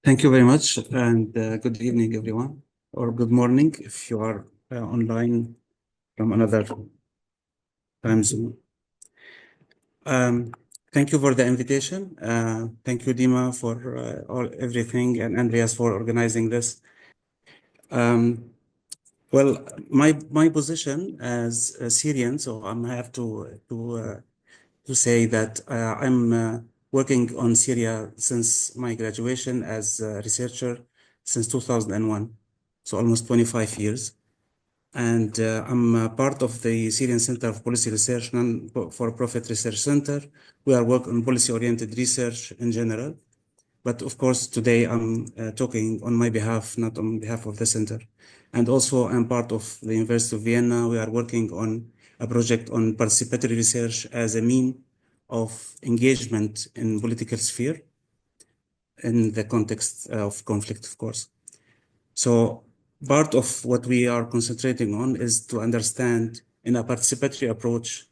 Thank you very much, and good evening, everyone, or good morning if you are online from another time zone. Thank you for the invitation. Thank you, Dima, for everything, and Andreas for organizing this. Um, well, my position as a Syrian, so I have to say that I'm working on Syria since my graduation as a researcher since 2001, so almost 25 years. And I'm part of the Syrian Center of Policy Research, non-for-profit research center. We are working on policy-oriented research in general. But of course, today I'm talking on my behalf, not on behalf of the center. And also, I'm part of the University of Vienna. We are working on a project on participatory research as a mean of engagement in political sphere in the context of conflict, of course. So part of what we are concentrating on is to understand in a participatory approach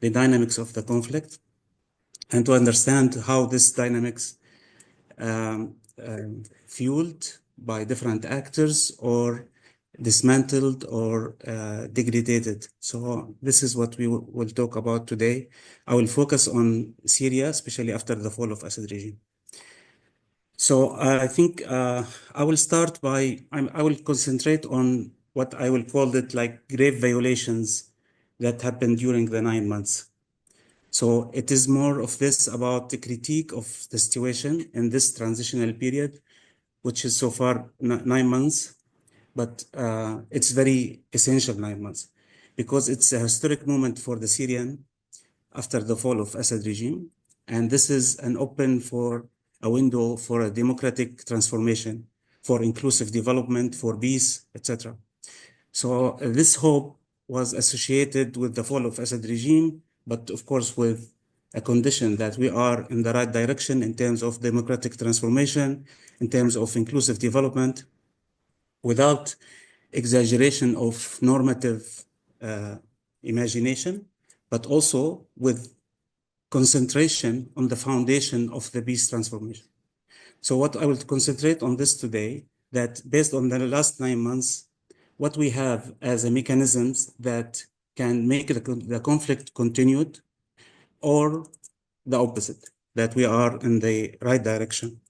the dynamics of the conflict and to understand how this dynamics fueled by different actors or dismantled or degraded. So this is what we will talk about today. I will focus on Syria, especially after the fall of Assad regime. So I think I will start by, I will concentrate on what I will call it like grave violations that happened during the 9 months. So it is more of this about the critique of the situation in this transitional period, which is so far 9 months, but it's very essential 9 months because it's a historic moment for the Syrian after the fall of Assad regime. And this is an open for a window for a democratic transformation, for inclusive development, for peace, etc. So this hope was associated with the fall of Assad regime, but of course with a condition that we are in the right direction in terms of democratic transformation, in terms of inclusive development, without exaggeration of normative imagination, but also with concentration on the foundation of the peace transformation. So what I will concentrate on this today, that based on the last 9 months, what we have as a mechanisms that can make the conflict continued or the opposite, that we are in the right direction.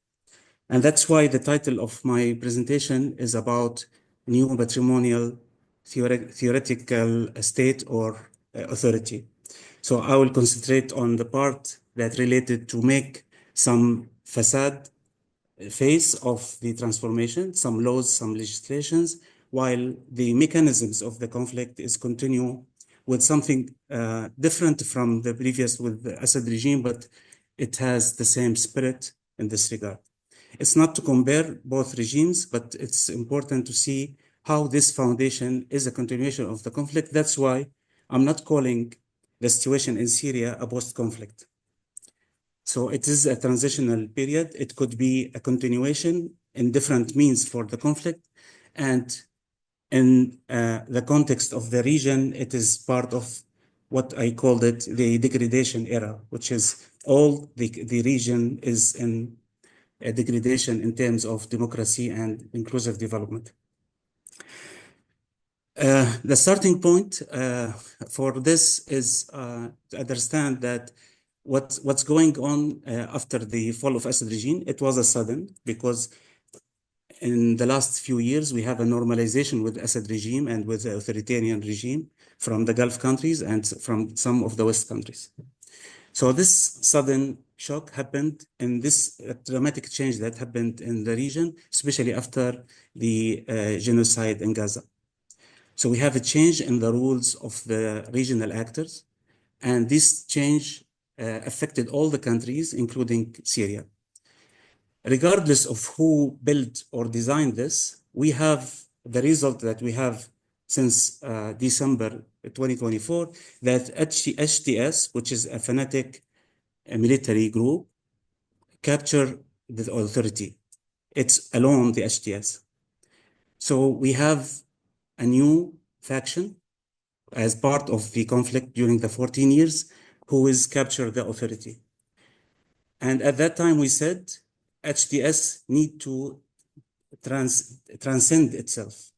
And that's why the title of my presentation is about Neo-patrimonial theoretical state or authority. So I will concentrate on the part that related to make some facade phase of the transformation, some laws, some legislations, while the mechanisms of the conflict is continue with something different from the previous with the Assad regime, but it has the same spirit in this regard. It's not to compare both regimes, but it's important to see how this foundation is a continuation of the conflict. That's why I'm not calling the situation in Syria a post-conflict. So it is a transitional period. It could be a continuation in different means for the conflict. And in the context of the region, it is part of what I called it the degradation era, which is all the region is in a degradation in terms of democracy and inclusive development. The starting point for this is to understand that what's going on after the fall of Assad regime, it was a sudden because in the last few years, we have a normalization with Assad regime and with the authoritarian regime from the Gulf countries and from some of the West countries. So this sudden shock happened in this dramatic change that happened in the region, especially after the genocide in Gaza. So we have a change in the rules of the regional actors, and this change affected all the countries, including Syria. Regardless of who built or designed this, we have the result that we have since December 2024, that HTS, which is a fanatic military group, capture the authority. It's alone the HTS. So we have a new faction as part of the conflict during the 14 years who is captured the authority. And at that time we said HTS need to transcend itself,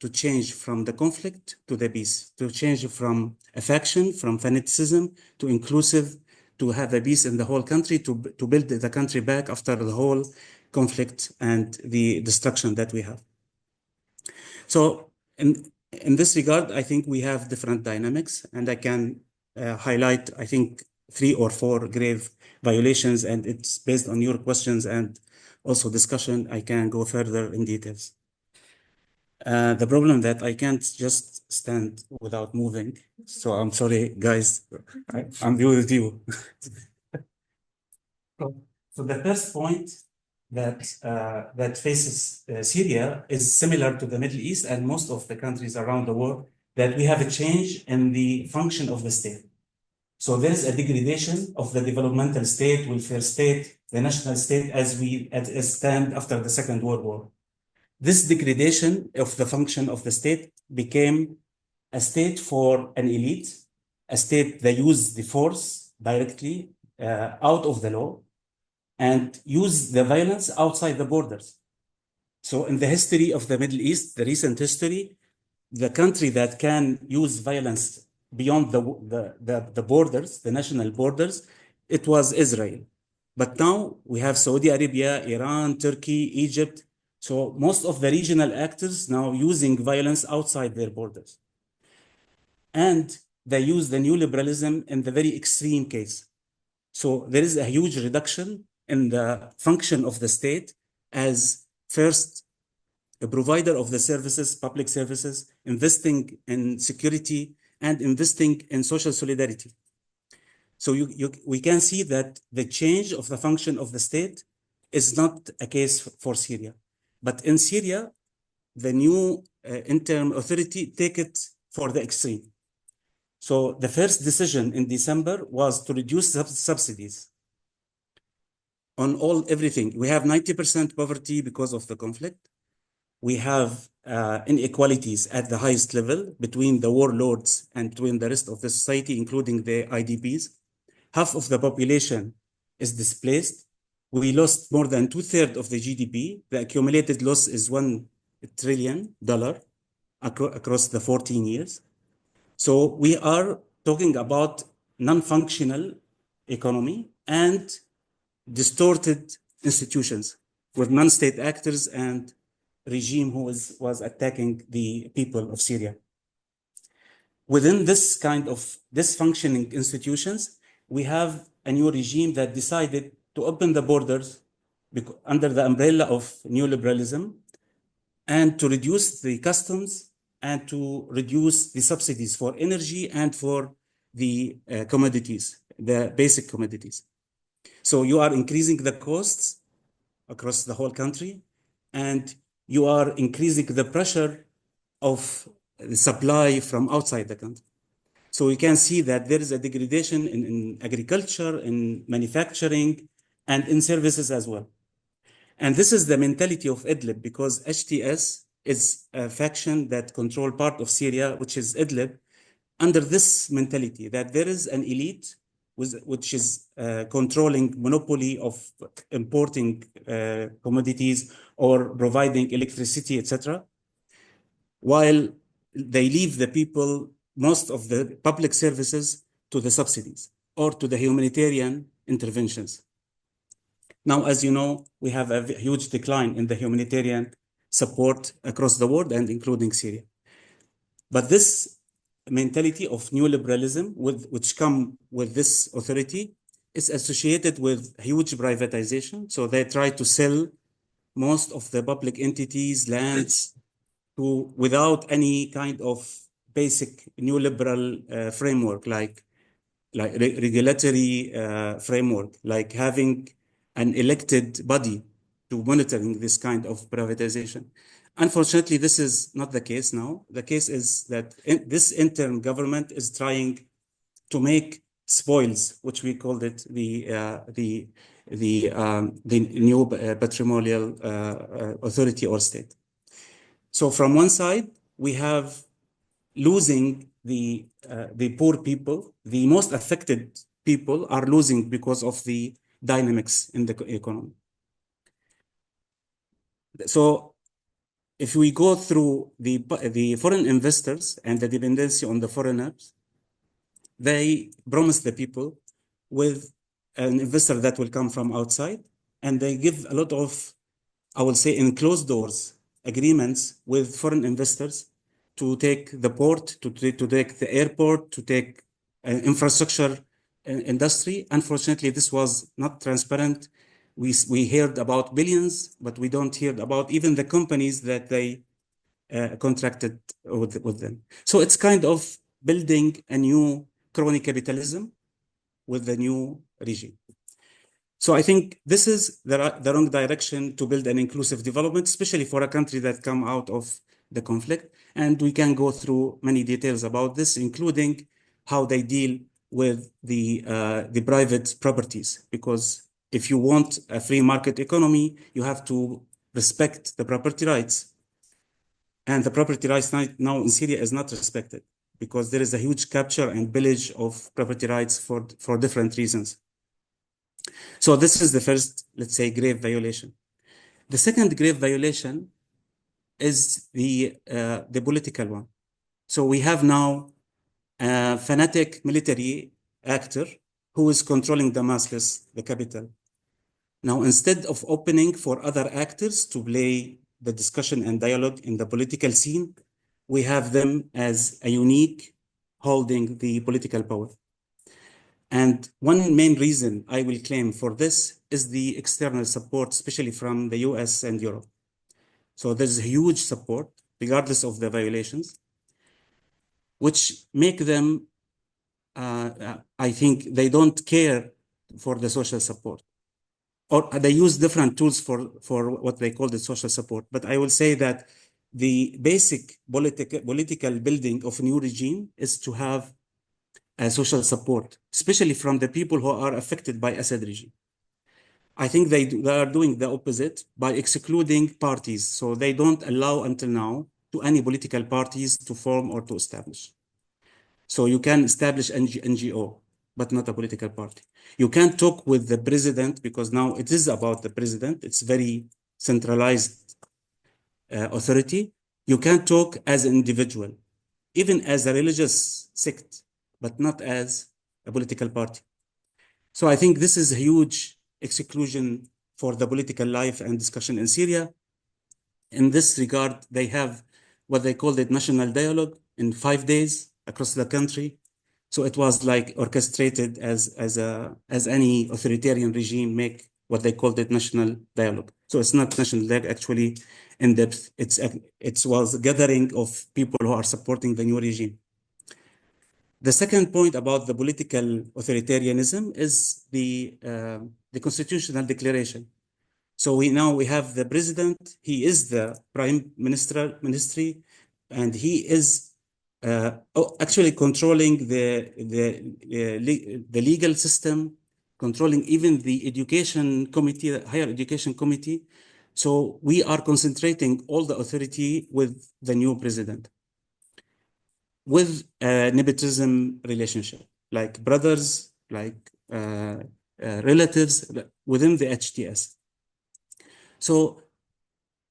to change from the conflict to the peace, to change from a faction, from fanaticism to inclusive, to have a peace in the whole country, to build the country back after the whole conflict and the destruction that we have. So in this regard, I think we have different dynamics, and I can highlight, I think, 3 or 4 grave violations, and it's based on your questions and also discussion. I can go further in details. The problem that I can't just stand without moving. So I'm sorry, guys. I'm with you. So the first point that faces Syria is similar to the Middle East and most of the countries around the world, that we have a change in the function of the state. So there is a degradation of the developmental state, welfare state, the national state as we stand after the Second World War. This degradation of the function of the state became a state for an elite, a state that used the force directly out of the law and use the violence outside the borders. So in the history of the Middle East, the recent history, the country that can use violence beyond the borders, the national borders, it was Israel. But now we have Saudi Arabia, Iran, Turkey, Egypt. So most of the regional actors now using violence outside their borders. And they use the neoliberalism in the very extreme case. So there is a huge reduction in the function of the state as first a provider of the services, public services, investing in security and investing in social solidarity. So we can see that the change of the function of the state is not a case for Syria. But in Syria, the new interim authority take it for the extreme. So the first decision in December was to reduce subsidies on everything. We have 90% poverty because of the conflict. We have inequalities at the highest level between the warlords and between the rest of the society, including the IDPs. Half of the population is displaced. We lost more than 2/3 of the GDP. The accumulated loss is $1 trillion across the 14 years. So we are talking about non-functional economy and distorted institutions with non-state actors and regime who was attacking the people of Syria. Within this kind of dysfunctioning institutions, we have a new regime that decided to open the borders under the umbrella of neoliberalism and to reduce the customs and to reduce the subsidies for energy and for the commodities, the basic commodities. So you are increasing the costs across the whole country, and you are increasing the pressure of the supply from outside the country. So we can see that there is a degradation in agriculture, in manufacturing, and in services as well. And this is the mentality of Idlib, because HTS is a faction that control part of Syria, which is Idlib, under this mentality that there is an elite which is controlling monopoly of importing commodities or providing electricity, etc., while they leave the people most of the public services to the subsidies or to the humanitarian interventions. Now, as you know, we have a huge decline in the humanitarian support across the world and including Syria. But this mentality of neoliberalism, which come with this authority, is associated with huge privatization. So they try to sell most of the public entities, lands, without any kind of basic neoliberal framework, like regulatory framework, like having an elected body to monitoring this kind of privatization. Unfortunately, this is not the case now. The case is that this interim government is trying to make spoils, which we called it the Neo-patrimonial authority or state. So from one side, we have losing the poor people. The most affected people are losing because of the dynamics in the economy. So if we go through the foreign investors and the dependency on the foreigners, they promise the people with an investor that will come from outside, and they give a lot of, I will say, in closed doors agreements with foreign investors to take the port, to take the airport, to take infrastructure industry. Unfortunately, this was not transparent. We heard about billions, but we don't hear about even the companies that they contracted with them. So it's kind of building a new crony capitalism with the new regime. So I think this is the wrong direction to build an inclusive development, especially for a country that come out of the conflict. And we can go through many details about this, including how they deal with the private properties. Because if you want a free market economy, you have to respect the property rights. And the property rights now in Syria is not respected because there is a huge capture and pillage of property rights for different reasons. So this is the first, let's say, grave violation. The second grave violation is the political one. So we have now a fanatic military actor who is controlling Damascus, the capital. Now, instead of opening for other actors to play the discussion and dialogue in the political scene, we have them as a unique holding the political power. And one main reason I will claim for this is the external support, especially from the US and Europe. So there's huge support, regardless of the violations, which make them, I think, they don't care for the social support. Or they use different tools for what they call the social support. But I will say that the basic political building of a new regime is to have social support, especially from the people who are affected by Assad regime. I think they are doing the opposite by excluding parties. So they don't allow until now to any political parties to form or to establish. So you can establish NGO, but not a political party. You can't talk with the president because now it is about the president. It's very centralized authority. You can't talk as an individual, even as a religious sect, but not as a political party. So I think this is a huge exclusion for the political life and discussion in Syria. In this regard, they have what they called it national dialogue in 5 days across the country. So it was like orchestrated as any authoritarian regime make what they called it national dialogue. So it's not national dialogue actually in depth. It was a gathering of people who are supporting the new regime. The second point about the political authoritarianism is the constitutional declaration. So we have the president. He is the prime ministry, and he is actually controlling the legal system, controlling even the education committee, the higher education committee. So we are concentrating all the authority with the new president, with a nepotism relationship, like brothers, like relatives within the HTS. So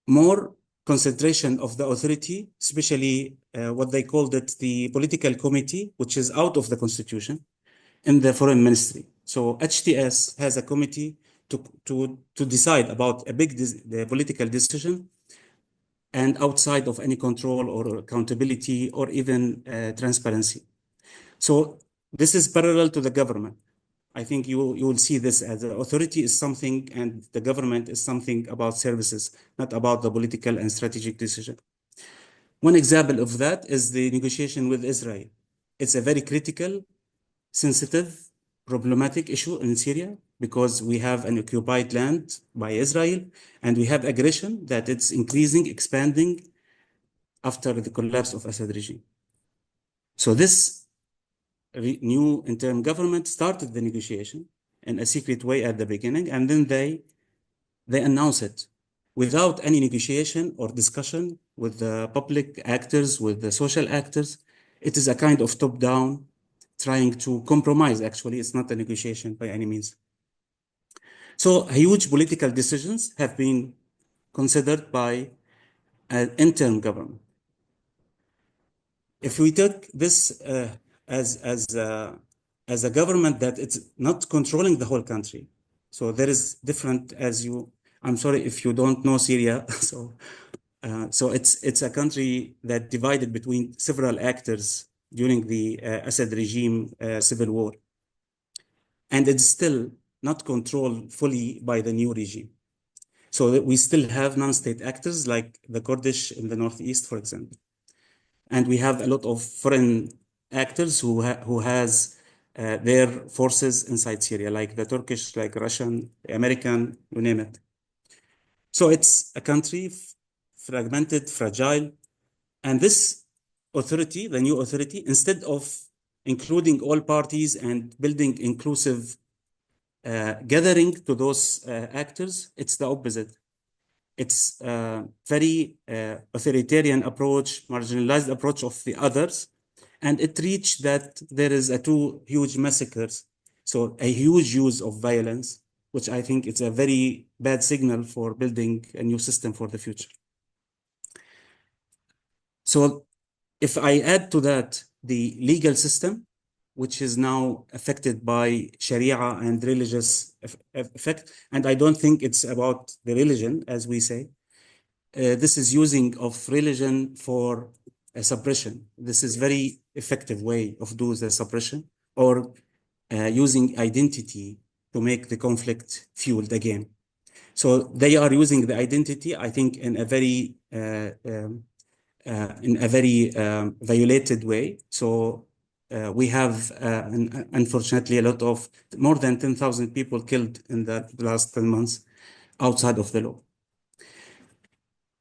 more concentration of the authority, especially what they called it the political committee, which is out of the constitution, in the foreign ministry. So HTS has a committee to decide about the political decision and outside of any control or accountability or even transparency. So this is parallel to the government. I think you will see this as the authority is something and the government is something about services, not about the political and strategic decision. One example of that is the negotiation with Israel. It's a very critical, sensitive, problematic issue in Syria because we have an occupied land by Israel and we have aggression that it's increasing, expanding after the collapse of Assad regime. So this new interim government started the negotiation in a secret way at the beginning, and then they announce it without any negotiation or discussion with the public actors, with the social actors. It is a kind of top-down, trying to compromise. Actually, it's not a negotiation by any means. So huge political decisions have been considered by an interim government. If we take this as as a government that it's not controlling the whole country, so there is different as you. I'm sorry if you don't know Syria, so it's a country that divided between several actors during the Assad regime civil war, and it's still not controlled fully by the new regime. So that we still have non-state actors like the Kurdish in the northeast, for example, and we have a lot of foreign actors who has their forces inside Syria, like the Turkish, like Russian, American, you name it. So it's a country fragmented, fragile, and this authority, the new authority, instead of including all parties and building inclusive gathering to those actors, it's the opposite. It's a very authoritarian approach, marginalized approach of the others, and it reached that there is a two huge massacres, so a huge use of violence, which I think it's a very bad signal for building a new system for the future. So if I add to that the legal system, which is now affected by Sharia and religious effect, and I don't think it's about the religion, as we say. This is using of religion for suppression. This is very effective way of doing the suppression, or using identity to make the conflict fueled again. So they are using the identity, I think, in a very violated way. So we have, unfortunately, a lot of more than 10,000 people killed in the last 10 months outside of the law.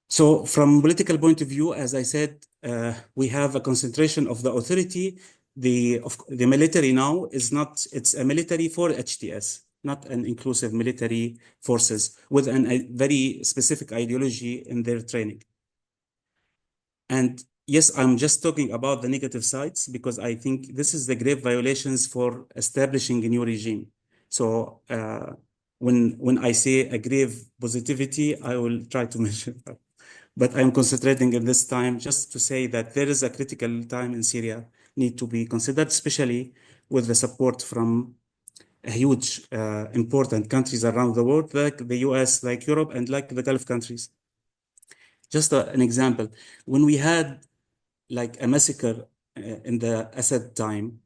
So from political point of view, as I said, we have a concentration of the authority. The military now is not, it's a military for HTS, not an inclusive military forces with a very specific ideology in their training. And yes, I'm just talking about the negative sides because I think this is the grave violations for establishing a new regime. So when I say a grave positivity, I will try to mention that. But I'm concentrating in this time just to say that there is a critical time in Syria need to be considered, especially with the support from huge, important countries around the world, like the US, like Europe, and like the Gulf countries. Just an example, when we had like a massacre in the Assad time,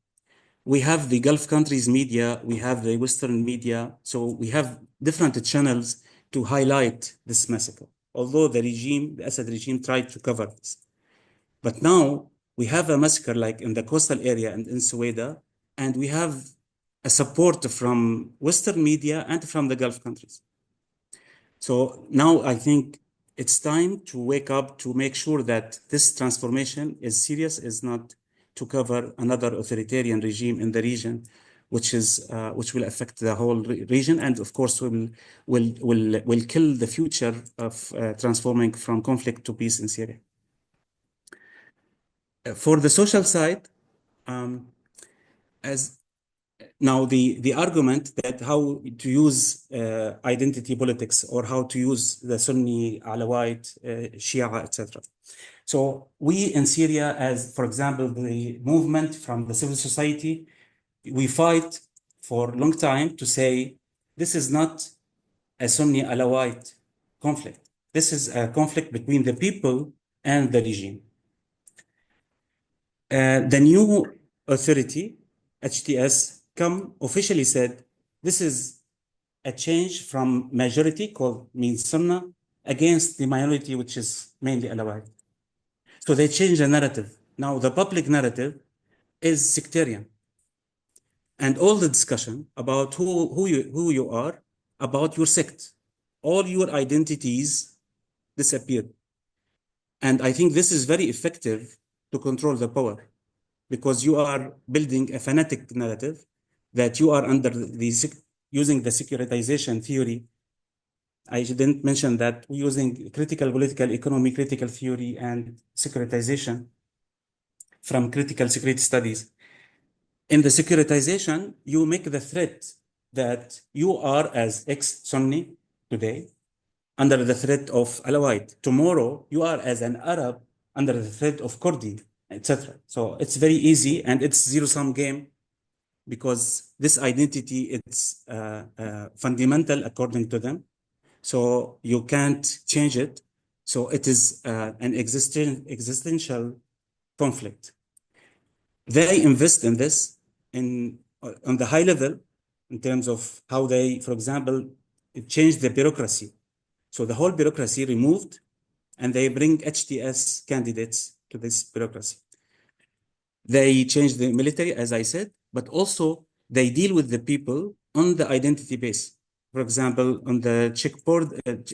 we have the Gulf countries media, we have the Western media, so we have different channels to highlight this massacre. Although the regime, the Assad regime, tried to cover this. But now we have a massacre like in the coastal area and in Sueda, and we have a support from Western media and from the Gulf countries. So now I think it's time to wake up to make sure that this transformation is serious, is not to cover another authoritarian regime in the region, which will affect the whole region, and of course will kill the future of transforming from conflict to peace in Syria. For the social side, as now the argument that how to use identity politics or how to use the Sunni, Alawite, Shia, etc. So we in Syria, as for example, the movement from the civil society, we fight for a long time to say this is not a Sunni Alawite conflict. This is a conflict between the people and the regime. The new authority, HTS, officially said this is a change from majority called means Sunnah against the minority, which is mainly Alawite. So they changed the narrative. Now the public narrative is sectarian. And all the discussion about who you are, about your sect, all your identities disappeared. And I think this is very effective to control the power because you are building a fanatic narrative that you are under using the securitization theory. I didn't mention that we're using critical political economy, critical theory, and securitization from critical security studies. In the securitization, you make the threat that you are as ex-Sunni today under the threat of Alawite. Tomorrow, you are as an Arab under the threat of Kurdi, etc. So it's very easy and it's zero-sum game because this identity is fundamental according to them. So you can't change it. So it is an existential conflict. They invest in this on the high level in terms of how they, for example, change the bureaucracy. So the whole bureaucracy removed, and they bring HTS candidates to this bureaucracy. They change the military, as I said, but also they deal with the people on the identity base. For example, on the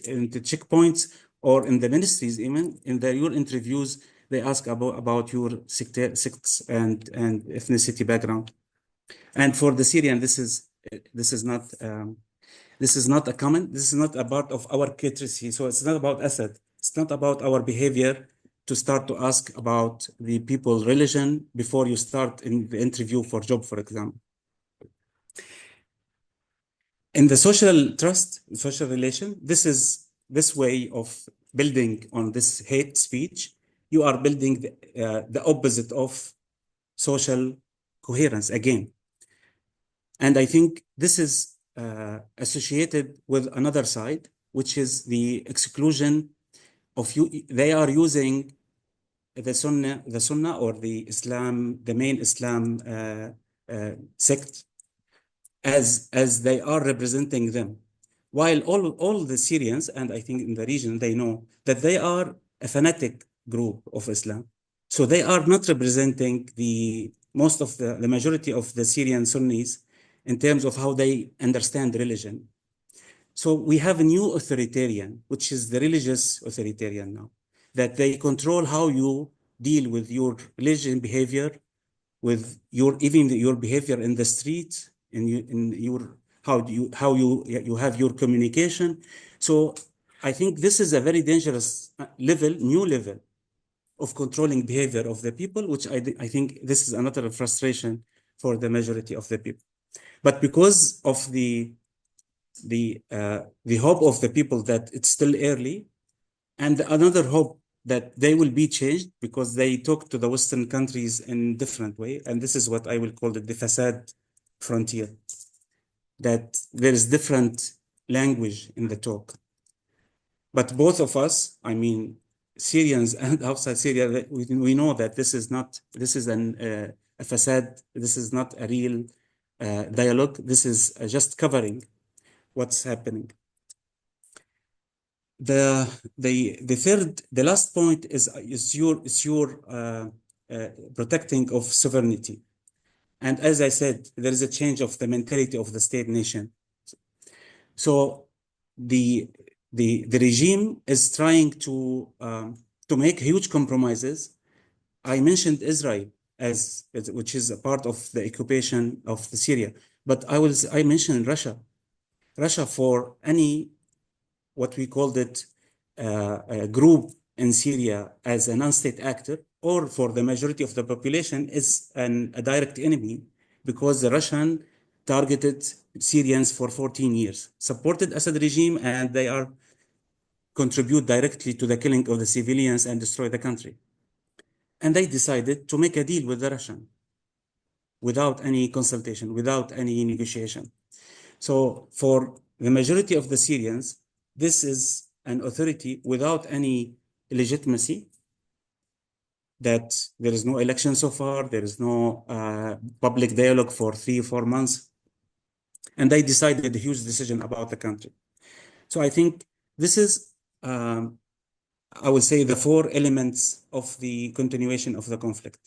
in the checkpoints or in the ministries, even in your interviews, they ask about your sects and ethnicity background. And for the Syrian, this is not a comment. This is not a part of our literacy. So it's not about Assad. It's not about our behavior to start to ask about the people's religion before you start in the interview for job, for example. In the social trust, social relation, this way of building on this hate speech, you are building the opposite of social coherence again. And I think this is associated with another side, which is the exclusion of you. They are using the Sunnah or the Islam, the main Islam sect, as they are representing them. While all the Syrians, and I think in the region, they know that they are a fanatic group of Islam. So they are not representing the majority of the Syrian Sunnis in terms of how they understand religion. So we have a new authoritarian, which is the religious authoritarian now, that they control how you deal with your religion behavior, with even your behavior in the street, how you have your communication. So I think this is a very dangerous new level of controlling behavior of the people, which I think this is another frustration for the majority of the people. But because of the hope of the people that it's still early, and another hope that they will be changed because they talk to the Western countries in different way, and this is what I will call the facade frontier, that there is different language in the talk. But both of us, I mean, Syrians and outside Syria, we know that this is a facade. This is not a real dialogue. This is just covering what's happening. The last point is your protecting of sovereignty. And as I said, there is a change of the mentality of the state nation. So the regime is trying to make huge compromises. I mentioned Israel which is a part of the occupation of Syria, but I mentioned Russia. Russia, for any what we called it a group in Syria as a non-state actor, or for the majority of the population, is a direct enemy, because the Russian targeted Syrians for 14 years, supported Assad regime, and they are contribute directly to the killing of the civilians and destroy the country. And they decided to make a deal with the Russian without any consultation, without any negotiation. So for the majority of the Syrians, this is an authority without any legitimacy, that there is no election so far, there is no public dialogue for 3 or 4 months, and they decided a huge decision about the country. So I think this is, I would say, the 4 elements of the continuation of the conflict.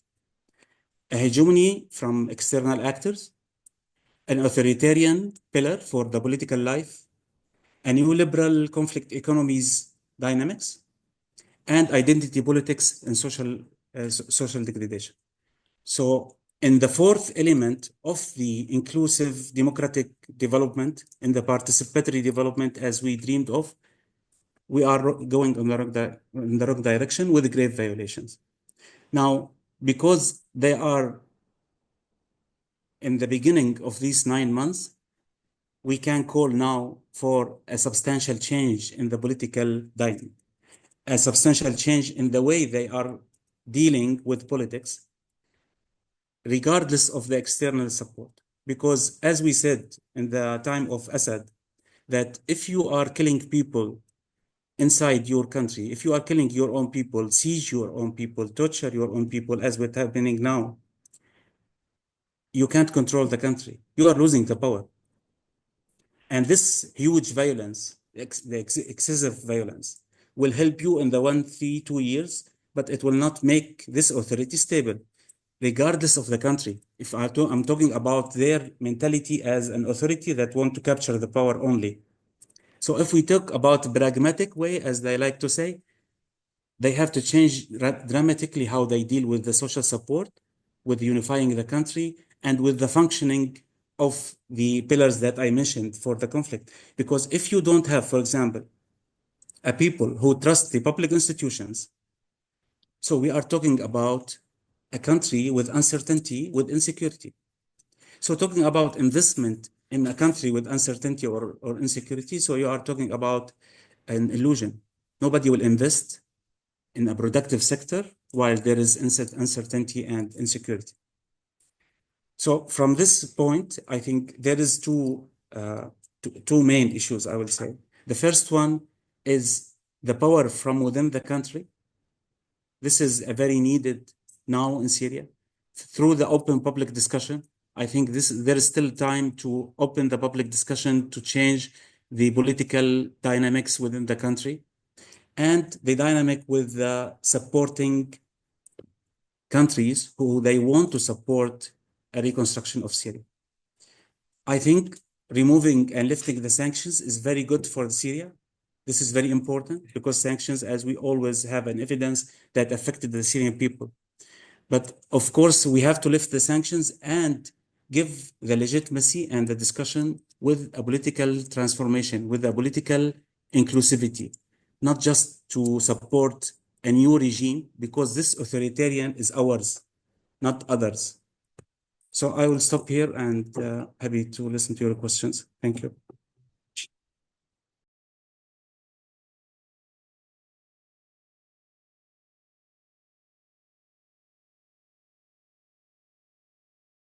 A hegemony from external actors, an authoritarian pillar for the political life, a neoliberal conflict economies dynamics, and identity politics and social degradation. So in the 4th element of the inclusive democratic development, in the participatory development as we dreamed of, we are going in the wrong direction with grave violations. Now, because they are in the beginning of these 9 months, we can call now for a substantial change in the political dynamic, a substantial change in the way they are dealing with politics, regardless of the external support. Because as we said in the time of Assad, that if you are killing people inside your country, if you are killing your own people, siege your own people, torture your own people, as what's happening now, you can't control the country. You are losing the power. And this huge violence, excessive violence, will help you in the 2 years, but it will not make this authority stable, regardless of the country. If I'm talking about their mentality as an authority that want to capture the power only. So if we talk about pragmatic way, as they like to say, they have to change dramatically how they deal with the social support, with unifying the country, and with the functioning of the pillars that I mentioned for the conflict. Because if you don't have, for example, a people who trust the public institutions, so we are talking about a country with uncertainty, with insecurity. So talking about investment in a country with uncertainty or insecurity, so you are talking about an illusion. Nobody will invest in a productive sector while there is uncertainty and insecurity. So from this point, I think there is two main issues, I will say. The first one is the power from within the country. This is a very needed now in Syria. Through the open public discussion, I think there is still time to open the public discussion to change the political dynamics within the country and the dynamic with the supporting countries who they want to support a reconstruction of Syria. I think removing and lifting the sanctions is very good for Syria. This is very important because sanctions, as we always have an evidence, that affected the Syrian people. But of course, we have to lift the sanctions and give the legitimacy and the discussion with a political transformation, with a political inclusivity, not just to support a new regime, because this authoritarian is ours, not others. So I will stop here and happy to listen to your questions. Thank you.